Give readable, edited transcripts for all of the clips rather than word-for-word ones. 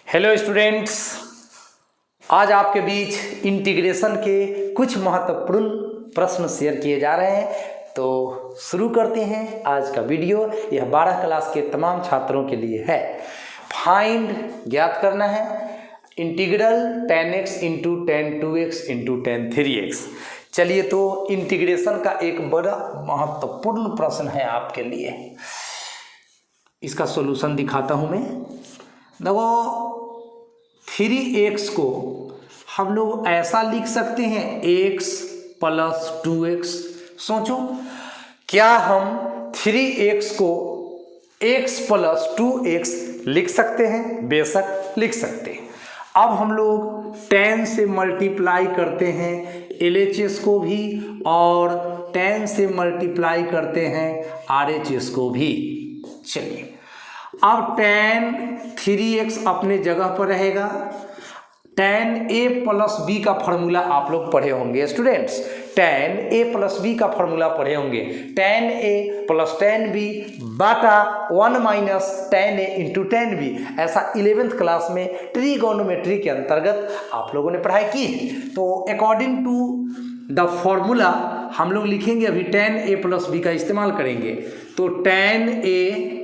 Hello students, आज आपके बीच integration के कुछ महत्वपूर्ण प्रश्न शेयर किए जा रहे हैं। तो शुरू करते हैं आज का वीडियो। यह 12 क्लास के तमाम छात्रों के लिए है। फाइंड ज्ञात करना है integral tan x into tan 2x into tan 3x। चलिए, तो इंटीग्रेशन का एक बड़ा महत्वपूर्ण प्रश्न है आपके लिए। इसका सॉल्यूशन दिखाता हूं मैं। देखो, 3x को हम लोग ऐसा लिख सकते हैं x प्लस 2x। सोचो, क्या हम 3x को x प्लस 2x लिख सकते हैं? बेशक लिख सकते हैं। अब हम लोग tan से मल्टीप्लाई करते हैं LHS को भी और tan से मल्टीप्लाई करते हैं RHS को भी। चलिए, अब tan 3x अपने जगह पर रहेगा। tan a प्लस b का फॉर्मूला आप लोग पढ़े होंगे students. tan a plus b का फॉर्मूला पढ़े होंगे। tan a plus tan b बटा 1 minus tan a into tan b। ऐसा 11th क्लास में ट्रिगोनोमेट्री के अंतर्गत आप लोगों ने पढ़ाई की। तो अकॉर्डिंग टू द फॉर्मूला हम लोग लिखेंगे अभी tan a प्लस b का इस्तेमाल करेंगे। तो tan a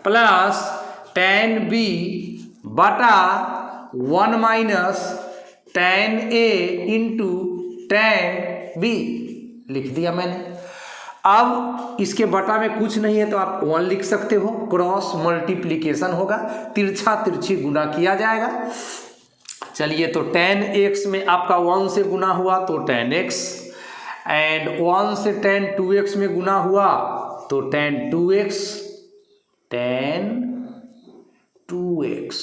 plus tan b बटा 1 minus tan a into tan b लिख दिया मैंने। अब इसके बटा में कुछ नहीं है तो आप 1 लिख सकते हो। क्रॉस मल्टीप्लिकेशन होगा, तिरछा तिरछी गुना किया जाएगा। चलिए, तो tan x में आपका 1 से गुना हुआ तो tan x, एंड 1 से tan 2x में गुना हुआ तो tan 2x, tan 2x,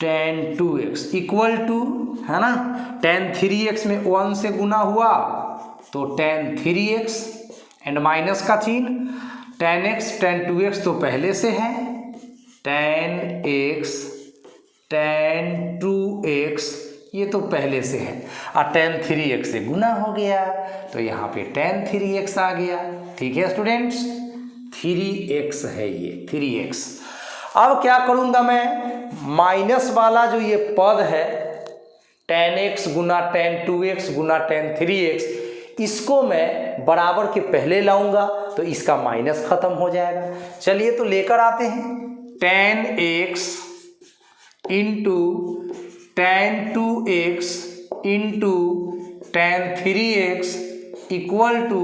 tan 2x equal to, है ना, tan 3x में 1 से गुना हुआ तो tan 3x एंड माइनस का चिन्ह, tan x tan 2x तो पहले से है, tan x tan 2x ये तो पहले से है, और tan 3x से गुना हो गया तो यहाँ पे tan 3x आ गया। ठीक है स्टूडेंट्स, 3x है ये 3x। अब क्या करूँगा मैं, माइनस वाला जो ये पद है tan x गुना tan 2x गुना tan 3x, इसको मैं बराबर के पहले लाऊंगा तो इसका माइनस खत्म हो जाएगा। चलिए, तो लेकर आते हैं tan x into tan 2x into tan 3x equal to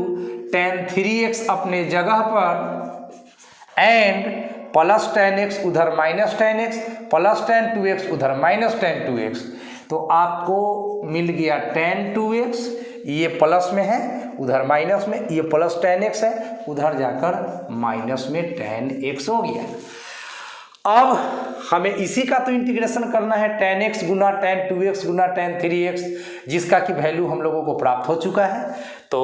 tan 3x अपने जगह पर एंड प्लस tan x उधर minus tan x plus tan 2x उधर माइनस tan 2x। तो आपको मिल गया tan 2x, ये प्लस में है उधर माइनस में, ये प्लस tan x है उधर जाकर माइनस में tan x हो गया। अब हमें इसी का तो इंटीग्रेशन करना है, tan x गुना tan 2x गुना tan 3x, जिसका की वैल्यू हम लोगों को प्राप्त हो चुका है। तो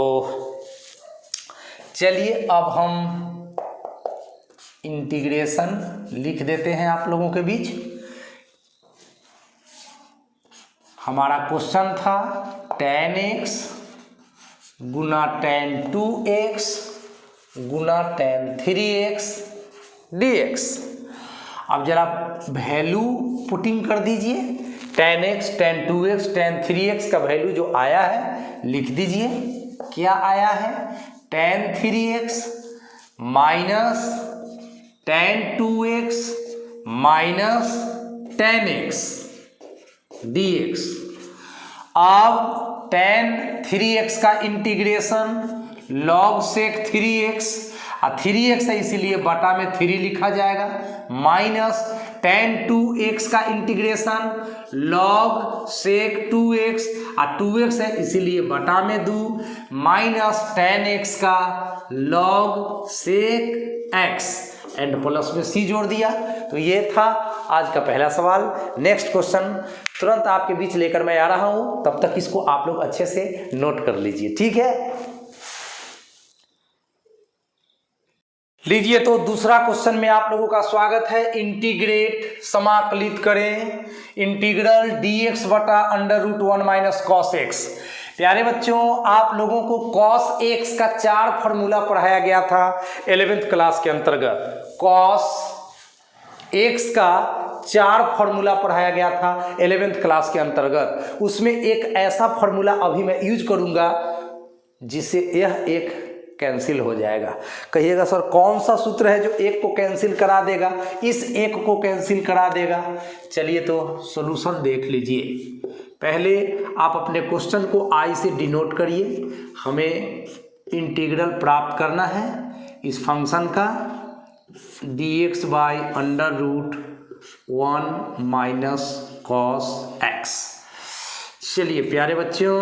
चलिए, अब हम इंटीग्रेशन लिख देते हैं आप लोगों के बीच। हमारा क्वेश्चन था tan x गुना tan 2x गुना tan 3x dx। अब जरा वैल्यू पुटिंग कर दीजिए। tan x tan 2x tan 3x का वैल्यू जो आया है लिख दीजिए। क्या आया है, tan 3x minus tan 2x minus tan x dx। अब tan 3x का integration log sec 3x, 3x है इसीलिए बटा में 3 लिखा जाएगा, माइनस tan 2x का integration log sec 2x, 2x है इसीलिए बटा में 2, माइनस tan x का log sec x and plus में c जोड़ दिया। तो ये था आज का पहला सवाल। नेक्स्ट क्वेश्चन तुरंत आपके बीच लेकर मैं आ रहा हूं, तब तक इसको आप लोग अच्छे से नोट कर लीजिए। ठीक है, लीजिए, तो दूसरा क्वेश्चन में आप लोगों का स्वागत है। इंटीग्रेट समाकलित करें इंटीग्रल dx बटा under root 1 minus cos x. प्यारे बच्चों, आप लोगों को cos x का 4 फॉर्मूला पढ़ाया गया था 11th क्लास के अंतर्गत। cos एक्स का 4 फॉर्मूला पढ़ाया गया था 11th क्लास के अंतर्गत। उसमें एक ऐसा फॉर्मूला अभी मैं यूज करूंगा जिससे यह एक कैंसिल हो जाएगा। कहिएगा सर कौन सा सूत्र है जो एक को कैंसिल करा देगा, इस एक को कैंसिल करा देगा। चलिए तो सॉल्यूशन देख लीजिए। पहले आप अपने क्वेश्चन को आई से डिनोट करिए। हमें इंटीग्रल प्राप्त करना है इस फंक्शन का dx by under root 1 minus cos x. चलिए प्यारे बच्चों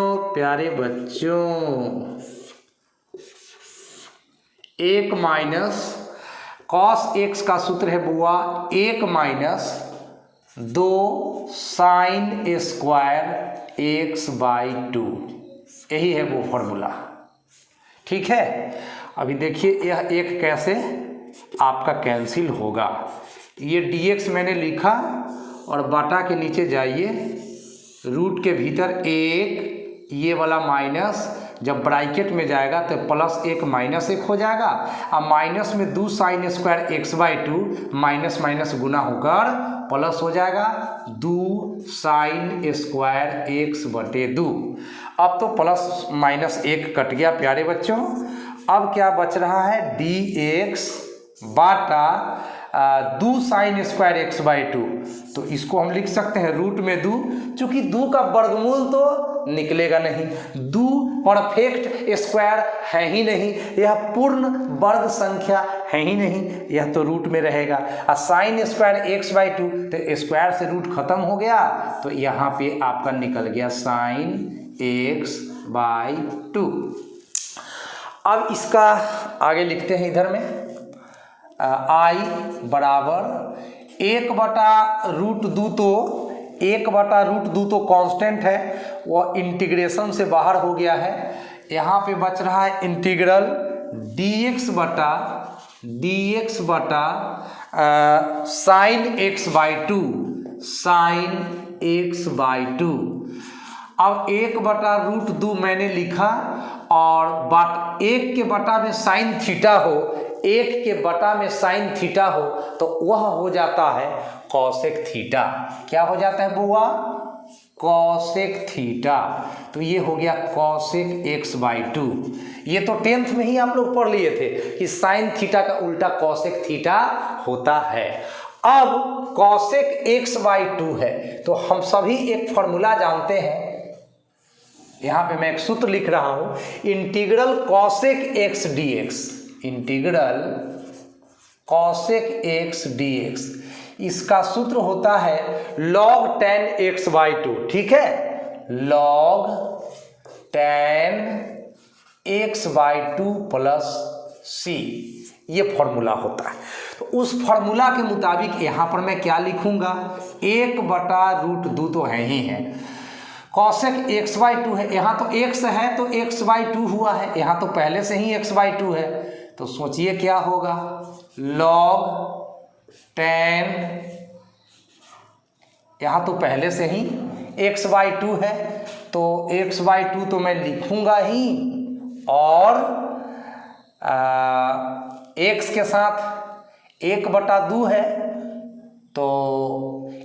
1 माइनस कॉस एक्स का सूत्र है बुआ 1 minus 2 sine square x by 2। यही है वो फॉर्मूला। ठीक है, अभी देखिए यह एक कैसे आपका कैंसिल होगा। ये dx मैंने लिखा और बटा के नीचे जाइए, रूट के भीतर 1, ये वाला माइनस, जब ब्रैकेट में जाएगा तो प्लस 1 माइनस 1 हो जाएगा। अब माइनस में 2 sine square x by 2 minus minus गुना होकर प्लस हो जाएगा 2 साइन स्क्वायर एक्स बटे 2। अब तो प्लस माइनस 1 कट गया प्यारे बच्चों। अब क्या बच रहा है dx Bata 2 sine square x by 2। तो इसको हम लिख सकते हैं रूट में 2, चूंकि 2 का वर्गमूल तो निकलेगा नहीं, 2 परफेक्ट स्क्वायर है ही नहीं, यह पूर्ण वर्ग संख्या है ही नहीं, यह तो रूट में रहेगा। और साइन स्क्वायर एक्स बाई 2 तो स्क्वायर से रूट खत्म हो गया, तो यहाँ पे आपका निकल गया साइन एक्स बाई 2। अब इसका आगे लिखते हैं इधर में आई बराबर 1/√2। तो 1/√2 तो कांस्टेंट है, वह इंटीग्रेशन से बाहर हो गया है। यहाँ पे बच रहा है इंटीग्रल dx बटा sine x by 2, sine x by 2। अब 1/√2 मैंने लिखा और 1 के बटा में साइन थीटा हो, 1 के बटा में साइन थीटा हो तो वह हो जाता है कॉसेक थीटा। क्या हो जाता है बुआ? Cosec theta. तो ये हो गया कॉसेक एक्स बाई 2। ये तो 10th में ही आप लोग पढ़ लिए थे कि साइन थीटा का उल्टा कॉसेक थीटा होता है। अब कॉसेक एक्स बाई 2 है तो हम सभी एक फॉर्मूला जानते हैं। यहाँ पे मैं एक सूत्र लिख रहा हूं, integral cosec x dx, integral cosec x dx, इसका सूत्र होता है log tan x बाई 2। ठीक है, log tan x by 2 plus c, ये फॉर्मूला होता है। तो उस फॉर्मूला के मुताबिक यहाँ पर मैं क्या लिखूंगा, 1/√2 तो है ही है, कॉसेक एक्स बाई 2 है, यहाँ तो x है तो x बाई 2 हुआ है, यहाँ तो पहले से ही x बाई 2 है। तो सोचिए क्या होगा, log tan, यहाँ तो पहले से ही x बाई 2 है तो x बाई 2 तो मैं लिखूंगा ही, और x के साथ 1/2 है। तो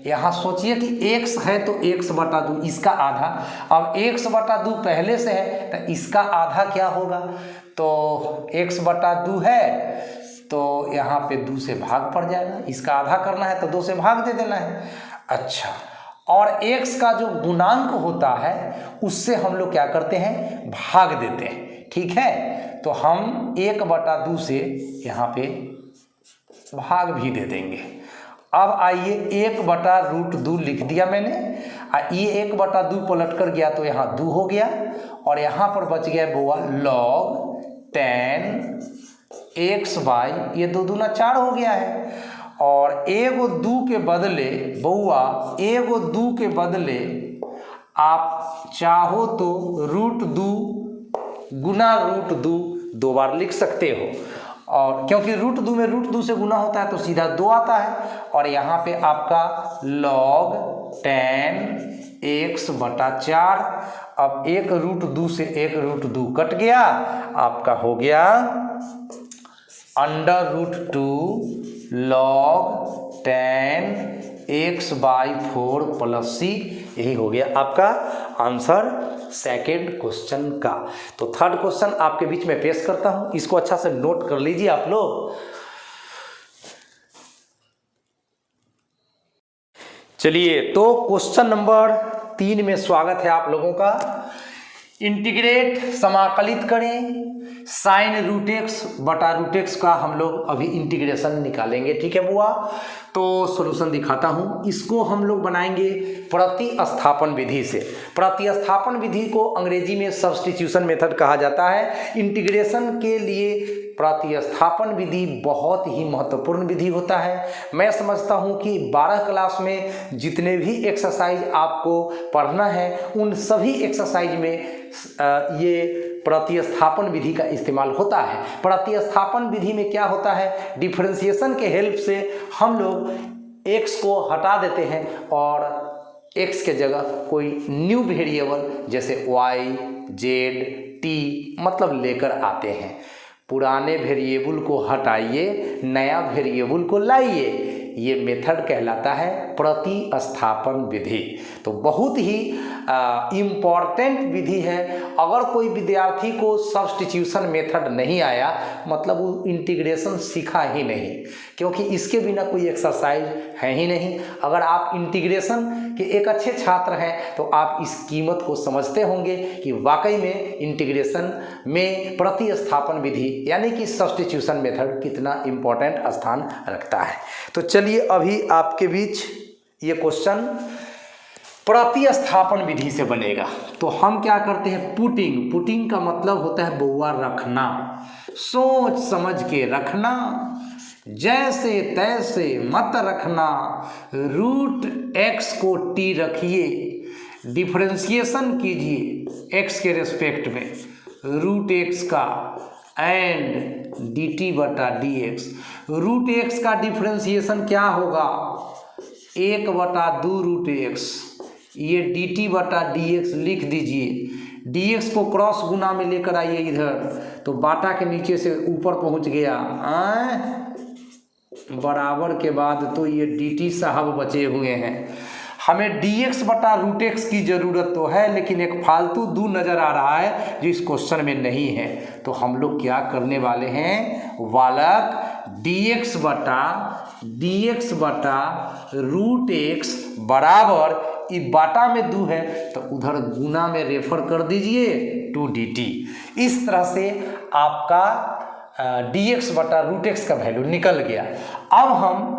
यहाँ सोचिए कि x है तो x/2, इसका आधा। अब x/2 पहले से है तो इसका आधा क्या होगा, तो x/2 है तो यहाँ पे 2 से भाग पड़ जाएगा, इसका आधा करना है तो 2 से भाग दे देना है। अच्छा, और x का जो गुणांक होता है उससे हम लोग क्या करते हैं, भाग देते हैं। ठीक है, तो हम 1/2 से यहाँ पे भाग भी दे देंगे। अब आइए 1/√2 लिख दिया मैंने, ये 1/2 पलट कर गया तो यहाँ 2 हो गया, और यहाँ पर बच गया बुआ log tan x बाई, ये 2 दूना 4 हो गया है, और एगो 2 के बदले बुआ, एगो 2 के बदले आप चाहो तो √2 गुना √2 2 बार लिख सकते हो, और क्योंकि √2 में √2 से गुना होता है तो सीधा 2 आता है, और यहाँ पे आपका log tan x बटा 4। अब 1√2 से 1√2 कट गया, आपका हो गया under root 2 log 10x/4 + c। यही हो गया आपका आंसर सेकेंड क्वेश्चन का। तो थर्ड क्वेश्चन आपके बीच में पेश करता हूं, इसको अच्छा से नोट कर लीजिए आप लोग। चलिए, तो क्वेश्चन नंबर 3 में स्वागत है आप लोगों का। इंटीग्रेट समाकलित करें साइन रूट एक्स बटा रूट एक्स का हम लोग अभी इंटीग्रेशन निकालेंगे। ठीक है बुआ, तो सॉल्यूशन दिखाता हूं। इसको हम लोग बनाएंगे प्रतिस्थापन विधि से। प्रतिस्थापन विधि को अंग्रेजी में सब्स्टिट्यूशन मेथड कहा जाता है। इंटीग्रेशन के लिए प्रतिस्थापन विधि बहुत ही महत्वपूर्ण विधि होता है। मैं समझता हूं कि 12 क्लास में जितने भी एक्सरसाइज आपको पढ़ना है उन सभी एक्सरसाइज में ये प्रतिस्थापन विधि का इस्तेमाल होता है। प्रतिस्थापन विधि में क्या होता है, डिफरेंशिएशन के हेल्प से हम लोग x को हटा देते हैं और x के जगह कोई न्यू वेरिएबल जैसे y, z, t मतलब लेकर आते हैं। पुराने वेरिएबल को हटाइए, नया वेरिएबल को लाइए, ये मेथड कहलाता है प्रतिस्थापन विधि। तो बहुत ही इम्पॉर्टेंट विधि है। अगर कोई विद्यार्थी को सब्स्टिट्यूशन मेथड नहीं आया मतलब वो इंटीग्रेशन सीखा ही नहीं, क्योंकि इसके बिना कोई एक्सरसाइज है ही नहीं। अगर आप इंटीग्रेशन के एक अच्छे छात्र हैं तो आप इस कीमत को समझते होंगे कि वाकई में इंटीग्रेशन में प्रतिस्थापन विधि यानी कि सब्स्टिट्यूशन मेथड कितना इम्पोर्टेंट स्थान रखता है। तो चलिए, अभी आपके बीच ये क्वेश्चन प्रतिस्थापन विधि से बनेगा। तो हम क्या करते हैं, पुटिंग का मतलब होता है बउआ रखना, सोच समझ के रखना, जैसे तैसे मत रखना। रूट एक्स को टी रखिए, डिफरेंशिएशन कीजिए एक्स के रेस्पेक्ट में रूट एक्स का एंड डी टी बटा डी एक्स। रूट एक्स का डिफरेंशिएशन क्या होगा, 1/2 रूट एक्स। ये डी टी बटा डी एक्स लिख दीजिए। डी एक्स को क्रॉस गुना में लेकर आइए इधर, तो बाटा के नीचे से ऊपर पहुंच गया बराबर के बाद तो ये डी टी साहब बचे हुए हैं। हमें dx बटा रूट एक्स की ज़रूरत तो है, लेकिन एक फालतू 2 नज़र आ रहा है जो इस क्वेश्चन में नहीं है। तो हम लोग क्या करने वाले हैं, बालक dx बटा रूट एक्स बराबर ये बाटा में 2 है तो उधर गुना में रेफर कर दीजिए 2dt। इस तरह से आपका dx बटा रूट एक्स का वैल्यू निकल गया। अब हम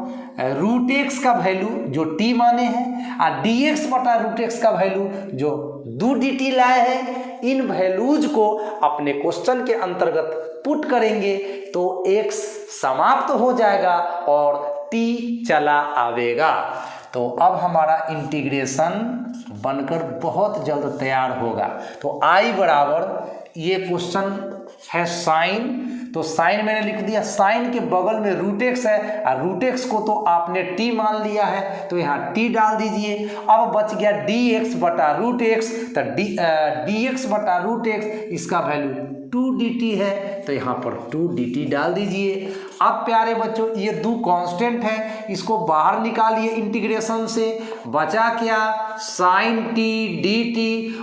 रूट एक्स का वैल्यू जो t माने हैं और dx बटा रूट एक्स का वैल्यू जो 2dt लाए हैं, इन वैल्यूज को अपने क्वेश्चन के अंतर्गत पुट करेंगे तो x समाप्त हो जाएगा और t चला आवेगा। तो अब हमारा इंटीग्रेशन बनकर बहुत जल्द तैयार होगा। तो i बराबर ये क्वेश्चन है साइन, तो साइन मैंने लिख दिया, साइन के बगल में रूट एक्स है और रूट एक्स को तो आपने t मान लिया है तो यहाँ t डाल दीजिए। अब बच गया dx बटा रूट एक्स, तो dx बटा रूट एक्स इसका वैल्यू 2dt है तो यहाँ पर 2dt डाल दीजिए। अब प्यारे बच्चों ये 2 कांस्टेंट है, इसको बाहर निकालिए इंटीग्रेशन से, बचा क्या साइन t dt।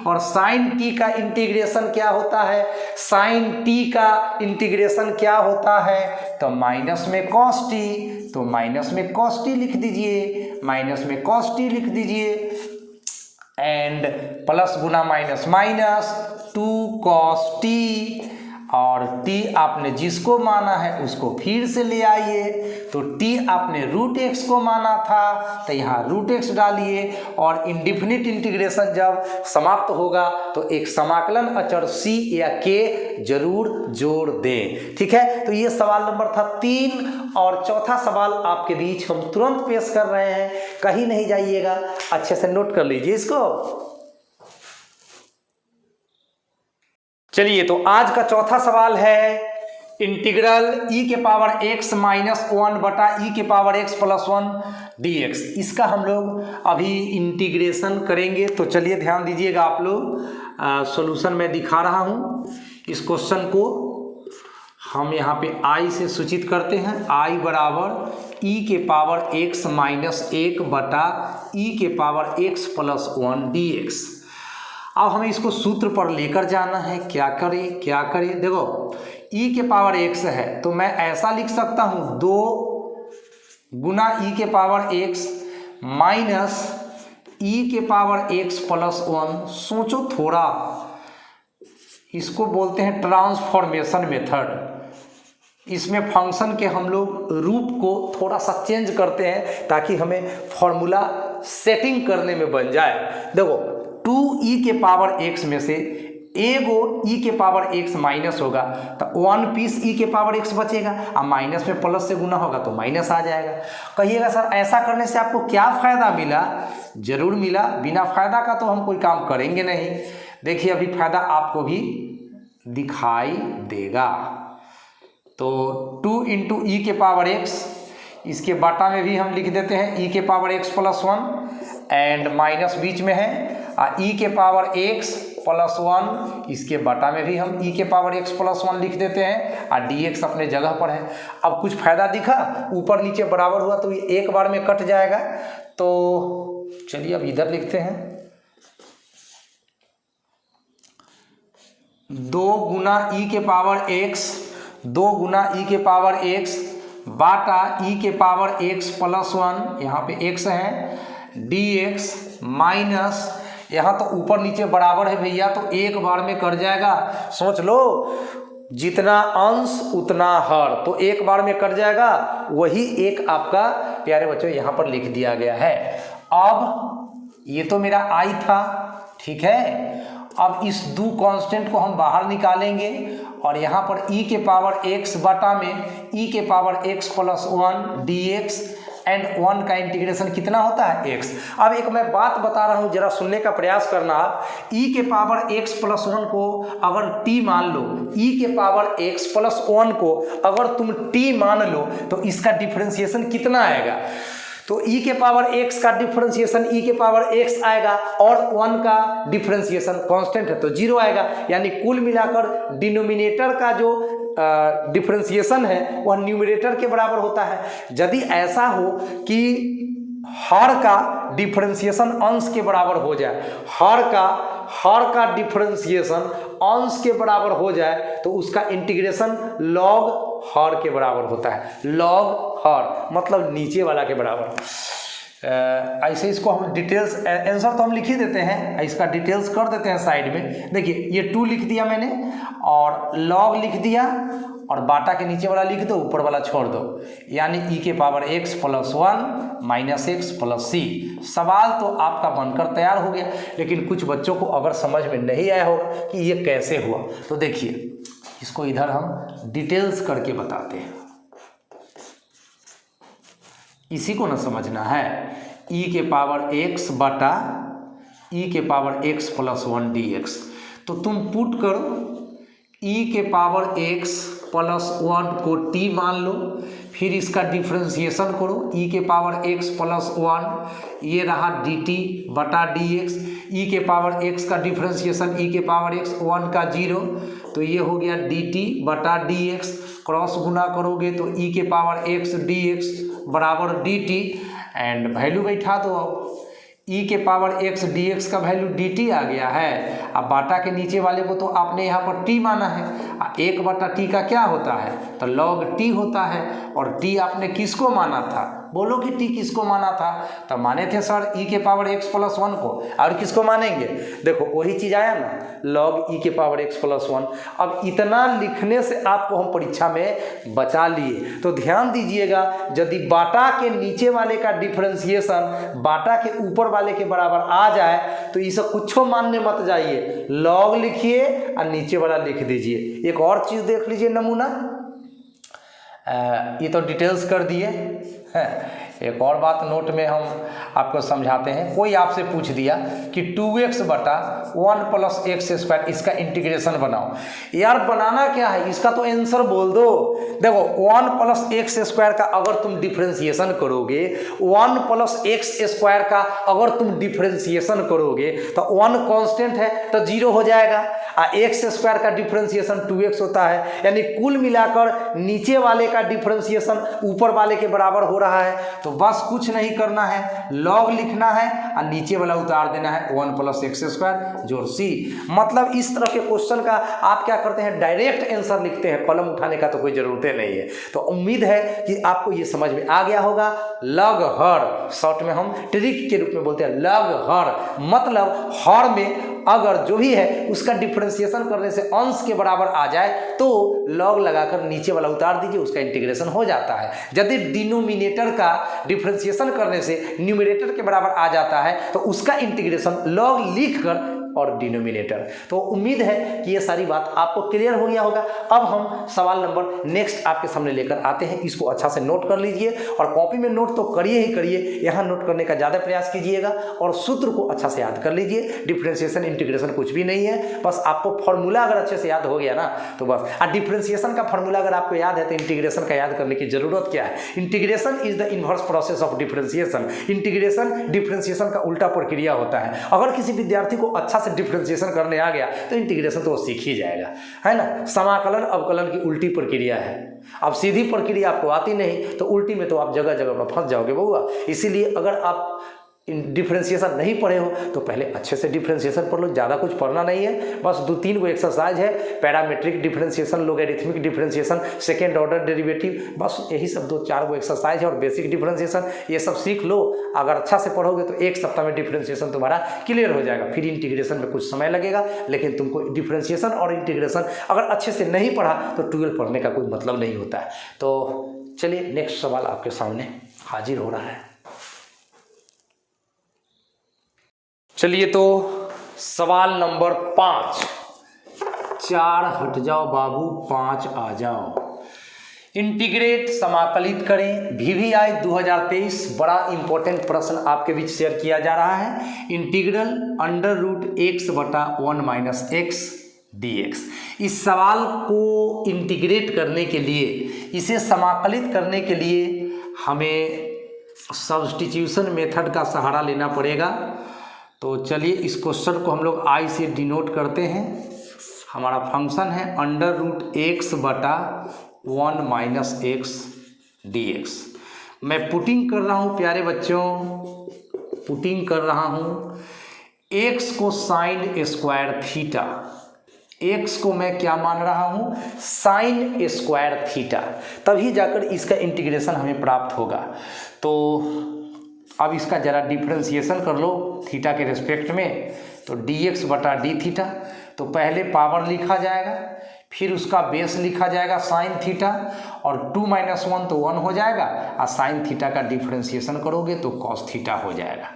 और साइन t का इंटीग्रेशन क्या होता है, साइन t का इंटीग्रेशन क्या होता है तो माइनस में cos t, तो माइनस में cos t लिख दीजिए, माइनस में cos t लिख दीजिए and plus Guna minus minus 2 cos t, और t आपने जिसको माना है उसको फिर से ले आइए। तो t आपने रूट एक्स को माना था तो यहाँ रूट एक्स डालिए और इंडिफिनिट इंटीग्रेशन जब समाप्त होगा तो एक समाकलन अचर c या k जरूर जोड़ दें। ठीक है, तो ये सवाल नंबर था 3 और चौथा सवाल आपके बीच हम तुरंत पेश कर रहे हैं, कहीं नहीं जाइएगा, अच्छे से नोट कर लीजिए इसको। चलिए, तो आज का चौथा सवाल है इंटीग्रल e के पावर x माइनस 1 बटा e के पावर x प्लस 1 dx। इसका हम लोग अभी इंटीग्रेशन करेंगे। तो चलिए ध्यान दीजिएगा आप लोग, सॉल्यूशन मैं दिखा रहा हूँ। इस क्वेश्चन को हम यहाँ पे i से सूचित करते हैं, i बराबर e के पावर x माइनस 1 बटा e के पावर x प्लस 1 dx। अब हमें इसको सूत्र पर लेकर जाना है। क्या करें देखो e के पावर x है तो मैं ऐसा लिख सकता हूँ 2 गुना e के पावर x माइनस e के पावर x प्लस 1। सोचो थोड़ा, इसको बोलते हैं ट्रांसफॉर्मेशन मेथड। इसमें फंक्शन के हम लोग रूप को थोड़ा सा चेंज करते हैं ताकि हमें फॉर्मूला सेटिंग करने में बन जाए। देखो 2e के पावर x में से एगो e के पावर x माइनस होगा तो 1 पीस e के पावर x बचेगा, अब माइनस में प्लस से गुना होगा तो माइनस आ जाएगा। कहिएगा सर ऐसा करने से आपको क्या फ़ायदा मिला? जरूर मिला, बिना फ़ायदा का तो हम कोई काम करेंगे नहीं। देखिए अभी फ़ायदा आपको भी दिखाई देगा। तो 2 इंटू ई के पावर x, इसके बाटा में भी हम लिख देते हैं e के power x plus 1 and minus बीच में है e के पावर x प्लस 1, इसके बाटा में भी हम e के पावर x प्लस 1 लिख देते हैं और dx अपने जगह पर है। अब कुछ फायदा दिखा, ऊपर नीचे बराबर हुआ तो ये एक बार में कट जाएगा। तो चलिए अब इधर लिखते हैं 2 गुना e के पावर x, 2 गुना e के पावर x बाटा e के पावर x प्लस 1, यहाँ पे x है, dx माइनस, यहाँ तो ऊपर नीचे बराबर है भैया तो एक बार में कर जाएगा। सोच लो जितना अंश उतना हर, तो एक बार में कर जाएगा। वही एक आपका प्यारे बच्चों यहाँ पर लिख दिया गया है। अब ये तो मेरा i था, ठीक है। अब इस दो कांस्टेंट को हम बाहर निकालेंगे और यहाँ पर e के पावर x बटा में e के power x plus 1 dx and 1 का इंटीग्रेशन कितना होता है x। अब एक मैं बात बता रहा हूँ, जरा सुनने का प्रयास करना आप। e के पावर x प्लस 1 को अगर t मान लो, e के पावर x प्लस 1 को अगर तुम t मान लो तो इसका डिफरेंशिएशन कितना आएगा? तो e के पावर x का डिफरेंशिएशन e के पावर x आएगा और 1 का डिफरेंशिएशन कांस्टेंट है तो 0 आएगा। यानी कुल मिलाकर डिनोमिनेटर का जो डिफरेंशिएशन है वह न्यूमरेटर के बराबर होता है। यदि ऐसा हो कि हर का डिफरेंशिएशन अंश के बराबर हो जाए, हर का डिफरेंशिएशन अंश के बराबर हो जाए तो उसका इंटीग्रेशन लॉग हर के बराबर होता है। लॉग हर मतलब नीचे वाला के बराबर। ऐसे इसको हम डिटेल्स, आंसर तो हम लिख ही देते हैं, इसका डिटेल्स कर देते हैं साइड में। देखिए ये 2 लिख दिया मैंने और लॉग लिख दिया और बाटा के नीचे वाला लिख दो, ऊपर वाला छोड़ दो, यानी e के power x plus 1 minus x plus c। सवाल तो आपका बनकर तैयार हो गया, लेकिन कुछ बच्चों को अगर समझ में नहीं आया होगा कि ये कैसे हुआ तो देखिए इसको इधर हम डिटेल्स करके बताते हैं। इसी को ना समझना है, e के पावर x बटा e के पावर x प्लस 1 dx। तो तुम पुट करो e के पावर x प्लस 1 को t मान लो, फिर इसका डिफरेंशिएशन करो e के पावर x प्लस 1, ये रहा dt बटा dx। e के पावर x का डिफरेंशिएशन e के पावर x 1 का 0, तो ये हो गया dt बटा dx। क्रॉस गुना करोगे तो e के पावर x dx बराबर dt एंड वैल्यू बैठा दो। अब e के पावर x dx का वैल्यू dt आ गया है। अब बाटा के नीचे वाले को तो आपने यहाँ पर t माना है, 1 बटा t का क्या होता है तो log t होता है। और t आपने किसको माना था, बोलो कि t किसको माना था? तो माने थे सर e के पावर x प्लस 1 को, और किसको मानेंगे? देखो वही चीज़ आया ना, log e के पावर x प्लस 1। अब इतना लिखने से आपको हम परीक्षा में बचा लिए। तो ध्यान दीजिएगा, यदि बाटा के नीचे वाले का डिफरेंशिएशन बाटा के ऊपर वाले के बराबर आ जाए तो इसे कुछ मानने मत जाइए, log लिखिए और नीचे वाला लिख दीजिए। एक और चीज़ देख लीजिए नमूना, ये तो डिटेल्स कर दिए हैं। एक और बात नोट में हम आपको समझाते हैं। कोई आपसे पूछ दिया कि 2x बटा 1 प्लस एक्स स्क्वायर इसका इंटीग्रेशन बनाओ। यार बनाना क्या है, इसका तो आंसर बोल दो। देखो 1 प्लस एक्स स्क्वायर का अगर तुम डिफ्रेंसिएशन करोगे, 1 प्लस एक्स स्क्वायर का अगर तुम डिफ्रेंसिएशन करोगे तो 1 कांस्टेंट है तो 0 हो जाएगा, और एक्स स्क्वायर का डिफ्रेंसिएशन 2x होता है, यानी कुल मिलाकर नीचे वाले का डिफ्रेंसिएशन ऊपर वाले के बराबर हो रहा है। तो बस कुछ नहीं करना है, लॉग लिखना है और नीचे वाला उतार देना है 1 प्लस एक्स स्क्वायर जोड़ सी। मतलब इस तरह के क्वेश्चन का आप क्या करते हैं, डायरेक्ट आंसर लिखते हैं, कलम उठाने का तो कोई जरूरत नहीं है। तो उम्मीद है कि आपको ये समझ में आ गया होगा। लग हर, शॉर्ट में हम ट्रिक के रूप में बोलते हैं लग हर, मतलब हर में अगर जो भी है उसका डिफरेंशिएशन करने से अंश के बराबर आ जाए तो लॉग लगाकर नीचे वाला उतार दीजिए, उसका इंटीग्रेशन हो जाता है। यदि डिनोमिनेटर का डिफरेंशिएशन करने से न्यूमरेटर के बराबर आ जाता है तो उसका इंटीग्रेशन लॉग लिखकर और डिनोमिनेटर। तो उम्मीद है कि ये सारी बात आपको क्लियर हो गया होगा। अब हम सवाल नंबर नेक्स्ट आपके सामने लेकर आते हैं। इसको अच्छा से नोट कर लीजिए और कॉपी में नोट तो करिए ही करिए, यहाँ नोट करने का ज़्यादा प्रयास कीजिएगा और सूत्र को अच्छा से याद कर लीजिए। डिफरेंशिएशन इंटीग्रेशन कुछ भी नहीं है, बस आपको फॉर्मूला अगर अच्छे से याद हो गया ना तो बस। और डिफरेंशिएशन का फॉर्मूला अगर आपको याद है तो इंटीग्रेशन का याद करने की जरूरत क्या है। Integration is the inverse process of differentiation. Integration differentiation का उल्टा प्रक्रिया होता है। अगर किसी विद्यार्थी को अच्छा से डिफरेंशिएशन करने आ गया तो इंटीग्रेशन तो वो सीख ही जाएगा, है ना। समाकलन अवकलन की उल्टी प्रक्रिया है। अब सीधी प्रक्रिया आपको आती नहीं तो उल्टी में तो आप जगह जगह पर फंस जाओगे बउआ। इसीलिए अगर आप डिफरेंशिएशन नहीं पढ़े हो तो पहले अच्छे से डिफरेंशिएशन पढ़ लो, ज़्यादा कुछ पढ़ना नहीं है। बस 2-3 को एक्सरसाइज है, parametric differentiation, logarithmic differentiation, second order derivative, बस यही सब 2-4 को एक्सरसाइज है और बेसिक डिफरेंशिएशन, ये सब सीख लो। अगर अच्छा से पढ़ोगे तो एक सप्ताह में डिफरेंशिएशन तुम्हारा क्लियर हो जाएगा। फिर इंटीग्रेशन में कुछ समय लगेगा, लेकिन तुमको डिफरेंशिएशन और इंटीग्रेशन अगर अच्छे से नहीं पढ़ा तो 12 पढ़ने का कोई मतलब नहीं होता है। तो चलिए नेक्स्ट सवाल आपके सामने हाजिर हो रहा है। चलिए तो सवाल नंबर 5, 4 हट जाओ बाबू 5 आ जाओ। इंटीग्रेट समाकलित करें VVI 2023। बड़ा इंपॉर्टेंट प्रश्न आपके बीच शेयर किया जा रहा है। इंटीग्रल √x बटा 1 माइनस एक्स dx। इस सवाल को इंटीग्रेट करने के लिए, इसे समाकलित करने के लिए हमें सब्स्टिट्यूशन मेथड का सहारा लेना पड़ेगा। तो चलिए इस क्वेश्चन को हम लोग I से डिनोट करते हैं। हमारा फंक्शन है √x बटा 1 माइनस एक्स dx। मैं पुटिंग कर रहा हूँ प्यारे बच्चों, पुटिंग कर रहा हूँ x को साइन स्क्वायर थीटा, x को मैं क्या मान रहा हूँ, साइन स्क्वायर थीटा, तभी जाकर इसका इंटीग्रेशन हमें प्राप्त होगा। तो अब इसका ज़रा डिफरेंशिएशन कर लो थीटा के रिस्पेक्ट में। तो dx बटा डी थीटा, तो पहले पावर लिखा जाएगा, फिर उसका बेस लिखा जाएगा साइन थीटा, और 2 - 1 तो 1 हो जाएगा, और साइन थीटा का डिफरेंशिएशन करोगे तो कॉस थीटा हो जाएगा।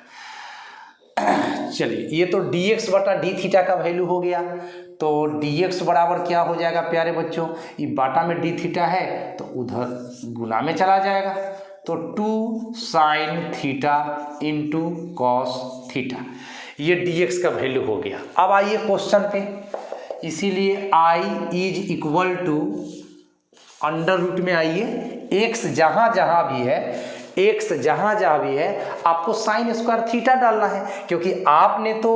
चलिए ये तो dx बटा डी थीटा का वैल्यू हो गया। तो dx बराबर क्या हो जाएगा प्यारे बच्चों, ये बाटा में डी थीटा है तो उधर गुना में चला जाएगा, तो 2 sine theta into cos theta, ये dx का वैल्यू हो गया। अब आइए क्वेश्चन पे, इसीलिए I is equal to under root में आइए, x जहाँ जहाँ भी है, x जहाँ जहाँ भी है आपको साइन स्क्वायर थीटा डालना है, क्योंकि आपने तो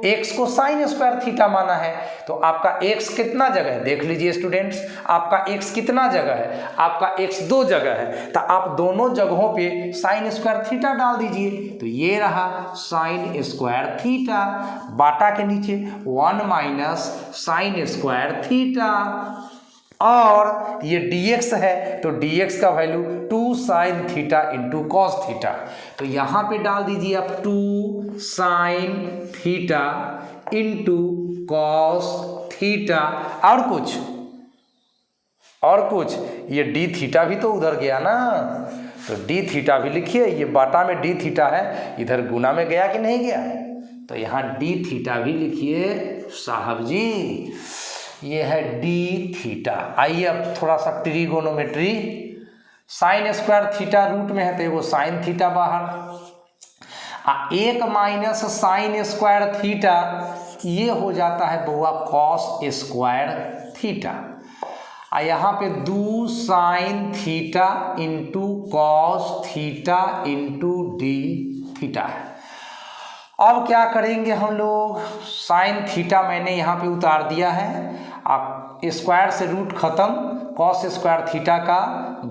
x को साइन स्क्वायर थीटा माना है। तो आपका x कितना जगह है, देख लीजिए स्टूडेंट्स, आपका x कितना जगह है, आपका x 2 जगह है, तो आप दोनों जगहों पे साइन स्क्वायर थीटा डाल दीजिए। तो ये रहा साइन स्क्वायर थीटा, बाटा के नीचे 1 माइनस साइन स्क्वायर थीटा, और ये dx है तो dx का value 2 sine theta into cos theta. तो यहाँ पे डाल दीजिए आप 2 sine theta into cos theta, और कुछ ये डी थीटा भी तो उधर गया ना, तो डी थीटा भी लिखिए। ये बाटा में डी थीटा है, इधर गुना में गया कि नहीं गया, तो यहाँ डी थीटा भी लिखिए साहब जी, ये है डी थीटा। आइए अब थोड़ा सा trigonometry sine square theta root में है तो एगो साइन थीटा बाहर, 1 माइनस साइन स्क्वायर थीटा ये हो जाता है बउआ कॉस स्क्वायर थीटा, और यहाँ पे 2 sine theta into cos theta into D theta है। अब क्या करेंगे हम लोग, साइन थीटा मैंने यहाँ पे उतार दिया है, आप स्क्वायर से रूट खत्म, कॉस स्क्वायर थीटा का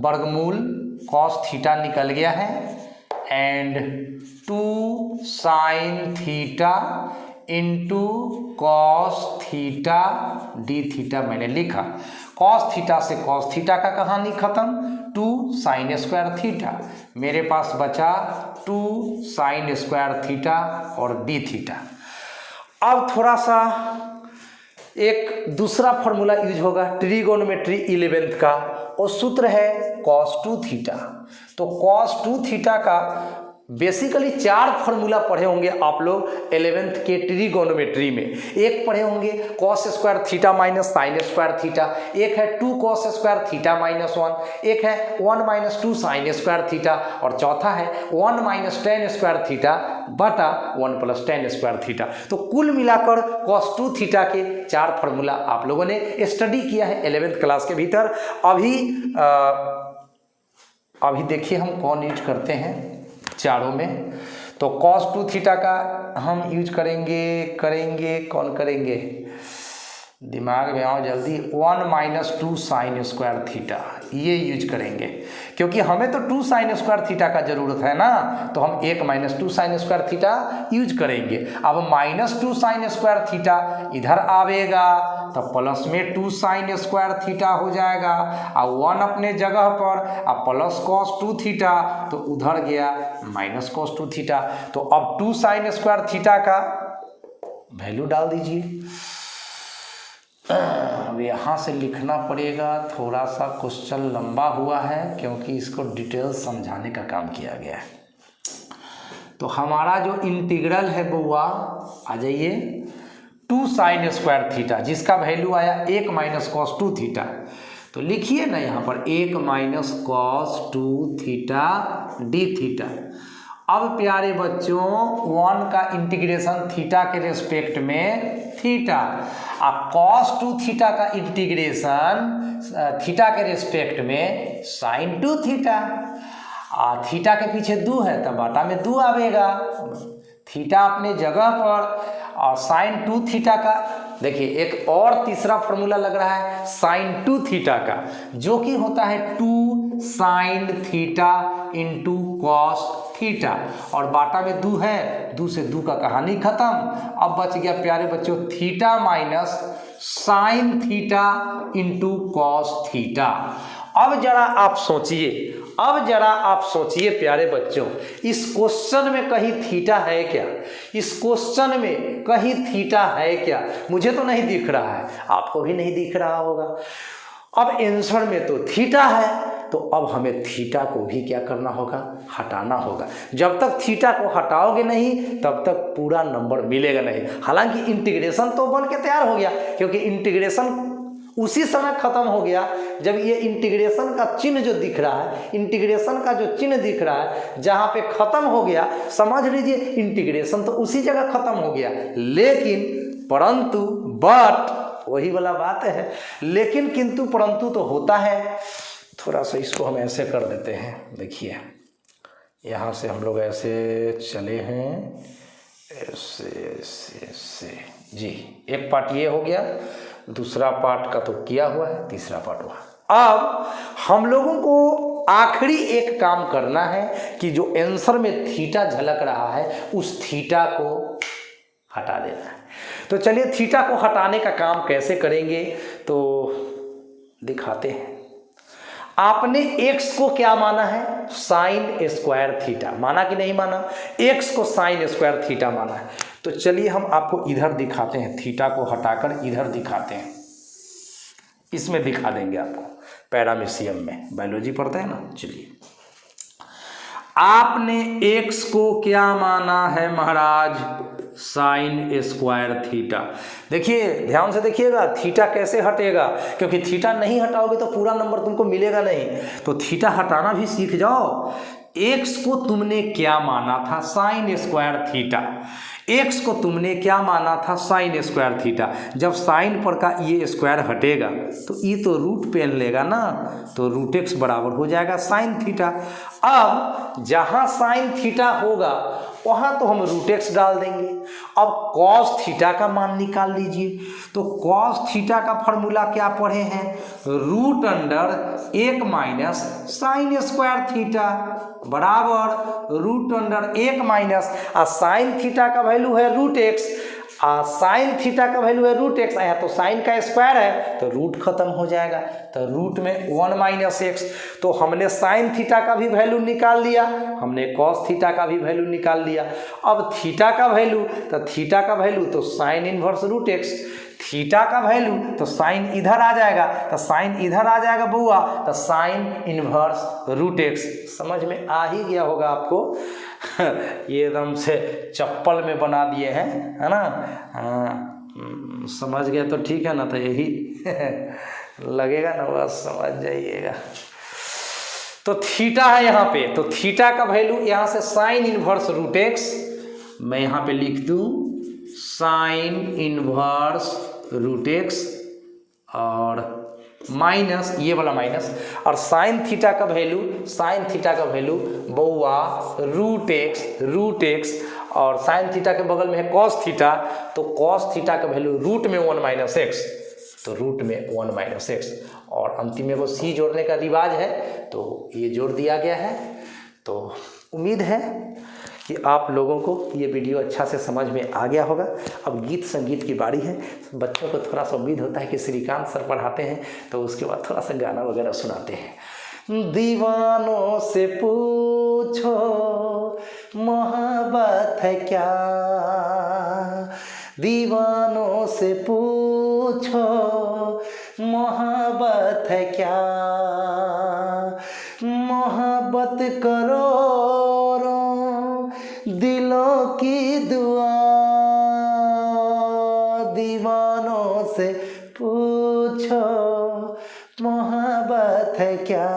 वर्गमूल कॉस थीटा निकल गया है, and 2 sine theta into cos theta D theta मैंने लिखा। कॉस थीटा से कॉस थीटा का कहानी खत्म, 2 साइन स्क्वायर थीटा, मेरे पास बचा 2 साइन स्क्वायर थीटा और डी थीटा। अब थोड़ा सा एक दूसरा फॉर्मूला यूज होगा ट्रिगोनोमेट्री 11th का, और सूत्र है cos 2 थीटा। तो cos 2 थीटा का बेसिकली 4 फॉर्मूला पढ़े होंगे आप लोग 11th के ट्रिगोनोमेट्री में। एक पढ़े होंगे cos square theta minus sine square theta, एक है 2 cos स्क्वायर थीटा माइनस 1, एक है 1 माइनस 2 साइन स्क्वायर थीटा, और चौथा है 1 माइनस टेन स्क्वायर थीटा बटा 1 प्लस टेन स्क्वायर थीटा। तो कुल मिलाकर cos 2 थीटा के 4 फॉर्मूला आप लोगों ने स्टडी किया है 11th क्लास के भीतर। अभी देखिए हम कौन यूज करते हैं चारों में। तो cos 2 थीटा का हम यूज करेंगे कौन करेंगे, दिमाग में आओ जल्दी, 1 माइनस 2 साइन स्क्वायर थीटा ये यूज करेंगे, क्योंकि हमें तो 2 साइन स्क्वायर थीटा का जरूरत है ना, तो हम 1 minus 2 sine square theta use करेंगे। अब माइनस 2 साइन स्क्वायर थीटा इधर आवेगा तो प्लस में 2 साइन स्क्वायर थीटा हो जाएगा, और 1 अपने जगह पर, अब प्लस cos 2 थीटा तो उधर गया माइनस cos 2 थीटा। तो अब 2 साइन स्क्वायर थीटा का वैल्यू डाल दीजिए। अब यहाँ से लिखना पड़ेगा, थोड़ा सा क्वेश्चन लंबा हुआ है क्योंकि इसको डिटेल समझाने का काम किया गया है। तो हमारा जो इंटीग्रल है बउआ, आ जाइए, 2 साइन स्क्वायर थीटा जिसका वैल्यू आया 1 माइनस cos 2 थीटा, तो लिखिए ना यहाँ पर 1 minus cos 2 theta D theta. अब प्यारे बच्चों 1 का इंटीग्रेशन थीटा के रेस्पेक्ट में थीटा, अब cos 2 थीटा का इंटीग्रेशन थीटा के रेस्पेक्ट में sin 2 थीटा, थीटा के पीछे 2 है तो बाटा में 2 आवेगा, थीटा अपने जगह पर, और sin 2 थीटा का देखिए एक और तीसरा फॉर्मूला लग रहा है sin 2 थीटा का, जो कि होता है 2 sin theta into cos theta, और बाटा में 2 है, 2 से 2 का कहानी खत्म। अब बच गया प्यारे बच्चों theta minus sine theta into cos theta. अब जरा आप सोचिए प्यारे बच्चों, इस क्वेश्चन में कहीं थीटा है क्या? इस क्वेश्चन में कहीं थीटा है क्या? मुझे तो नहीं दिख रहा है, आपको भी नहीं दिख रहा होगा। अब आंसर में तो थीटा है, तो अब हमें थीटा को भी क्या करना होगा, हटाना होगा। जब तक थीटा को हटाओगे नहीं तब तक पूरा नंबर मिलेगा नहीं। हालांकि इंटीग्रेशन तो बन के तैयार हो गया, क्योंकि इंटीग्रेशन उसी समय खत्म हो गया जब ये इंटीग्रेशन का चिन्ह जो दिख रहा है, इंटीग्रेशन का जो चिन्ह दिख रहा है जहाँ पे खत्म हो गया, समझ लीजिए इंटीग्रेशन तो उसी जगह खत्म हो गया। लेकिन परंतु बट वही वाला बात है, लेकिन किंतु परंतु तो होता है। थोड़ा सा इसको हम ऐसे कर देते हैं, देखिए यहाँ से हम लोग ऐसे चले हैं, ऐसे जी, एक पार्ट ये हो गया, दूसरा पार्ट का तो किया हुआ है, तीसरा पार्ट हुआ। अब हम लोगों को आखिरी एक काम करना है कि जो आंसर में थीटा झलक रहा है उस थीटा को हटा देना है। तो चलिए थीटा को हटाने का काम कैसे करेंगे तो दिखाते हैं। आपने x को क्या माना है, साइन स्क्वायर थीटा माना कि नहीं माना? x को साइन स्क्वायर थीटा माना है। तो चलिए हम आपको इधर दिखाते हैं, थीटा को हटाकर इधर दिखाते हैं, इसमें दिखा देंगे आपको, पैरामीशियम में बायोलॉजी पढ़ते हैं ना। चलिए आपने x को क्या माना है महाराज, साइन स्क्वायर थीटा। देखिए ध्यान से देखिएगा, थीटा कैसे हटेगा, क्योंकि थीटा नहीं हटाओगे तो पूरा नंबर तुमको मिलेगा नहीं। तो थीटा हटाना भी सीख जाओ। एक्स को तुमने क्या माना था, साइन स्क्वायर थीटा। एक्स को तुमने क्या माना था, साइन स्क्वायर थीटा। जब साइन पर का ये स्क्वायर हटेगा तो ये तो रूट पेन लेगा ना, तो रूट एक्स बराबर हो जाएगा साइन थीटा। अब जहाँ साइन थीटा होगा वहाँ तो हम रूट एक्स डाल देंगे। अब कॉस थीटा का मान निकाल लीजिए। तो कॉस थीटा का फॉर्मूला क्या पढ़े हैं, root under 1 minus sine square theta बराबर root under 1 minus sine theta का वैल्यू है रूट एक्स, साइन थीटा का वैल्यू है रूट एक्स आया तो साइन का स्क्वायर है तो रूट खत्म हो जाएगा, तो रूट में 1 माइनस एक्स। तो हमने साइन थीटा का भी वैल्यू निकाल लिया, हमने कॉस थीटा का भी वैल्यू निकाल लिया। अब थीटा का वैल्यू, तो थीटा का वैल्यू तो sine inverse root x, theta का वैल्यू तो साइन इधर आ जाएगा, तो साइन इधर आ जाएगा बउआ, तो साइन इनवर्स रूट एक्स। समझ में आ ही गया होगा आपको। ये एकदम से चप्पल में बना दिए हैं, है ना। हाँ, समझ गए तो ठीक है ना, तो यही लगेगा ना, बस समझ जाइएगा। तो थीटा है यहाँ पे, तो थीटा का वैल्यू यहाँ से साइन इनवर्स रूट एक्स, मैं यहाँ पे लिख दूँ साइन इनवर्स रूट एक्स और माइनस ये वाला माइनस, और साइन थीटा का वैल्यू बउआ रूट एक्स और साइन थीटा के बगल में है कॉस थीटा, तो कॉस थीटा का वैल्यू रूट में 1 माइनस एक्स, तो रूट में 1 माइनस एक्स, और अंतिम में वो सी जोड़ने का रिवाज है तो ये जोड़ दिया गया है। तो उम्मीद है कि आप लोगों को ये वीडियो अच्छा से समझ में आ गया होगा। अब गीत संगीत की बारी है। बच्चों को थोड़ा सा उम्मीद होता है कि श्रीकांत सर पढ़ाते हैं तो उसके बाद थोड़ा सा गाना वगैरह सुनाते हैं। दीवानों से पूछो मोहब्बत है क्या, दीवानों से पूछो मोहब्बत है क्या, मोहब्बत करो दिलों की दुआ, दीवानों से पूछो मोहब्बत है क्या।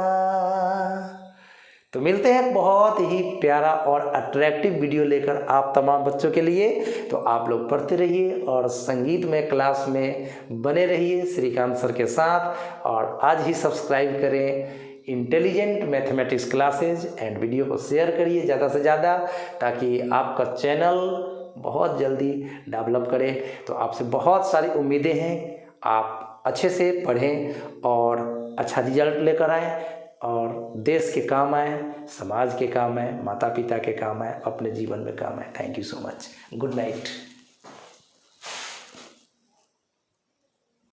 तो मिलते हैं बहुत ही प्यारा और अट्रैक्टिव वीडियो लेकर आप तमाम बच्चों के लिए। तो आप लोग पढ़ते रहिए और संगीत में क्लास में बने रहिए श्रीकांत सर के साथ, और आज ही सब्सक्राइब करें intelligent mathematics classes and video को शेयर करिए ज़्यादा से ज़्यादा, ताकि आपका चैनल बहुत जल्दी डेवलप करे। तो आपसे बहुत सारी उम्मीदें हैं, आप अच्छे से पढ़ें और अच्छा रिजल्ट लेकर आएँ और देश के काम आए, समाज के काम आए, माता पिता के काम आए, अपने जीवन में काम आए। Thank you so much. Good night.